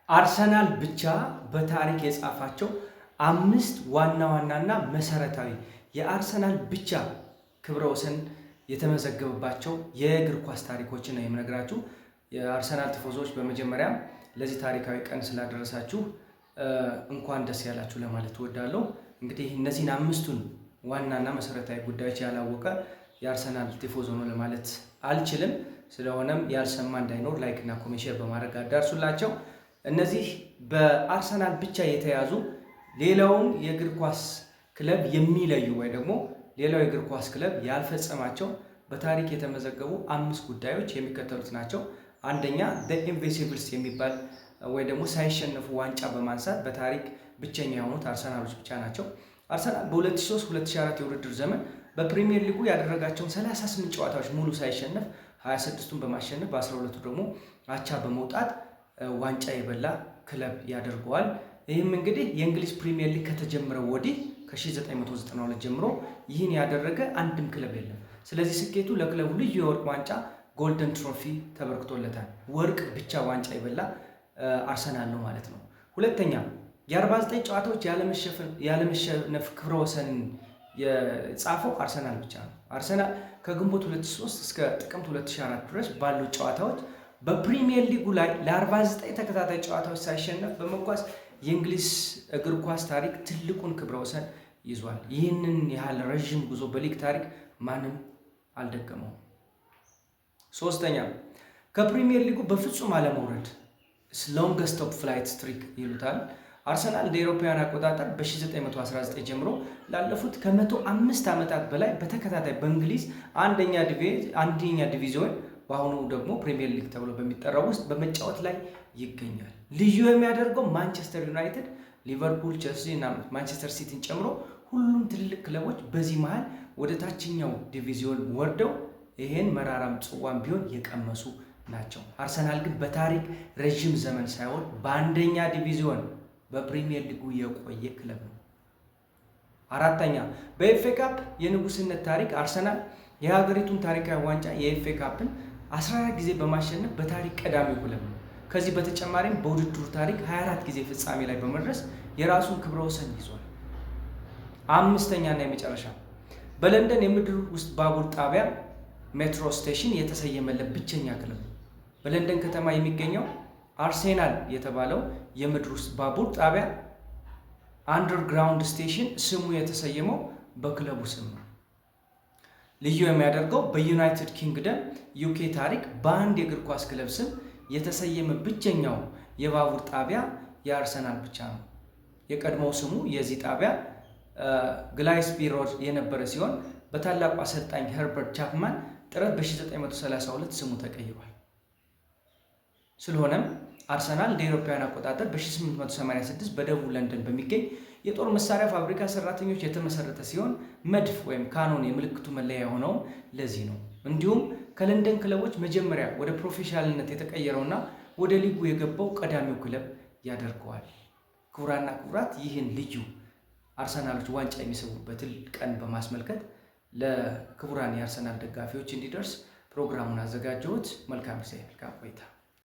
አርሰናል ብቻ በታሪክ የጻፋቸው 5 ዋናና መሰረታዊ የአርሰናል ብቻ ክብረ ወሰን የተመዘገበባቸው የእግር ኳስ ታሪኮችን ነው የምነግራችሁ። የአርሰናል ቲፎዞች በመጀመሪያ ለዚህ ታሪካዊ ቀን ስላደረሳችሁ እንኳን ደስ ያላችሁ ለማለት እወዳለሁ። እንግዲህ እነዚህን 5ቱን ዋናና መሰረታዊ ጉዳዮች ያላወቀ የአርሰናል ቲፎዞ ነው ለማለት አልችልም። ስለሆነም ያልሰማ እንዳይኖር ላይክ እና ኮሜንት ሼር በማድረግ አዳርሱላቸው። እነዚህ በአርሰናል ብቻ የተያዙ ሌላውን የእግር ኳስ ክለብ የሚለዩ ወይ ደግሞ ሌላው የእግር ኳስ ክለብ ያልፈጸማቸው በታሪክ የተመዘገቡ 5 ጉዳዮች የሚከተሉት ናቸው። አንደኛ ዘ ኢንቪንሲብልስ የሚባል ወይ ደግሞ ሳይሸነፉ ዋንጫ በማንሳት በታሪክ ብቸኛ የሆኑት አርሰናሎች ብቻ ናቸው። አርሰናል በ2003-2004 የውድድር ዘመን በፕሪሚየር ሊጉ ያደረጋቸውን 38 ጨዋታዎች ሙሉ ሳይሸነፍ 26ቱን በማሸነፍ በ12ቱ ደግሞ አቻ በመውጣት ዋንጫ የበላ ክለብ ያደርገዋል። ይህም እንግዲህ የእንግሊዝ ፕሪሚየር ሊግ ከተጀመረ ወዲህ ከ1992 ጀምሮ ይህን ያደረገ አንድም ክለብ የለም። ስለዚህ ስኬቱ ለክለቡ ልዩ የወርቅ ዋንጫ ጎልደን ትሮፊ ተበርክቶለታል። ወርቅ ብቻ ዋንጫ የበላ አርሰናል ነው ማለት ነው። ሁለተኛ የ49 ጨዋታዎች ያለመሸነፍ ክብረ ወሰንን የጻፈው አርሰናል ብቻ ነው። አርሰናል ከግንቦት 2003 እስከ ጥቅምት 2004 ድረስ ባሉ ጨዋታዎች በፕሪሚየር ሊጉ ላይ ለ49 ተከታታይ ጨዋታዎች ሳይሸነፍ በመጓዝ የእንግሊዝ እግር ኳስ ታሪክ ትልቁን ክብረ ወሰን ይዟል። ይህንን ያህል ረዥም ጉዞ በሊግ ታሪክ ማንም አልደገመውም። ሶስተኛ ከፕሪሚየር ሊጉ በፍጹም አለመውረድ ሎንገስት ቶፕ ፍላይት ስትሪክ ይሉታል። አርሰናል እንደ አውሮፓውያን አቆጣጠር በ1919 ጀምሮ ላለፉት ከ105 ዓመታት በላይ በተከታታይ በእንግሊዝ አንደኛ ዲቪዚዮን በአሁኑ ደግሞ ፕሪሚየር ሊግ ተብሎ በሚጠራው ውስጥ በመጫወት ላይ ይገኛል። ልዩ የሚያደርገው ማንቸስተር ዩናይትድ፣ ሊቨርፑል፣ ቸልሲ እና ማንቸስተር ሲቲን ጨምሮ ሁሉም ትልልቅ ክለቦች በዚህ መሃል ወደ ታችኛው ዲቪዚዮን ወርደው ይሄን መራራም ጽዋም ቢሆን የቀመሱ ናቸው። አርሰናል ግን በታሪክ ረዥም ዘመን ሳይሆን በአንደኛ ዲቪዚዮን በፕሪሚየር ሊጉ የቆየ ክለብ ነው። አራተኛ በኤፍኤ ካፕ የንጉስነት ታሪክ አርሰናል የሀገሪቱን ታሪካዊ ዋንጫ የኤፍኤ ካፕን 14 ጊዜ በማሸነፍ በታሪክ ቀዳሚው ክለብ ነው። ከዚህ በተጨማሪም በውድድሩ ታሪክ 24 ጊዜ ፍጻሜ ላይ በመድረስ የራሱን ክብረ ወሰን ይዟል። አምስተኛና የመጨረሻ በለንደን የምድር ውስጥ ባቡር ጣቢያ ሜትሮ ስቴሽን የተሰየመለት ብቸኛ ክለብ ነው። በለንደን ከተማ የሚገኘው አርሴናል የተባለው የምድር ውስጥ ባቡር ጣቢያ አንደርግራውንድ ስቴሽን ስሙ የተሰየመው በክለቡ ስም ነው። ልዩ የሚያደርገው በዩናይትድ ኪንግደም ዩኬ ታሪክ በአንድ የእግር ኳስ ክለብ ስም የተሰየመ ብቸኛው የባቡር ጣቢያ የአርሰናል ብቻ ነው። የቀድሞው ስሙ የዚህ ጣቢያ ግላይስቢ ሮድ የነበረ ሲሆን በታላቁ አሰልጣኝ ሄርበርት ቻፕማን ጥረት በ1932 ስሙ ተቀይሯል። ስለሆነም አርሰናል እንደ አውሮፓውያን አቆጣጠር በ1886 በደቡብ ለንደን በሚገኝ የጦር መሳሪያ ፋብሪካ ሰራተኞች የተመሰረተ ሲሆን መድፍ ወይም ካኖን የምልክቱ መለያ የሆነው ለዚህ ነው። እንዲሁም ከለንደን ክለቦች መጀመሪያ ወደ ፕሮፌሽናልነት የተቀየረውና ወደ ሊጉ የገባው ቀዳሚው ክለብ ያደርገዋል። ክቡራና ክቡራት ይህን ልዩ አርሰናሎች ዋንጫ የሚሰቡበትን ቀን በማስመልከት ለክቡራን የአርሰናል ደጋፊዎች እንዲደርስ ፕሮግራሙን አዘጋጀሁት። መልካም ጊዜ፣ መልካም ቆይታ።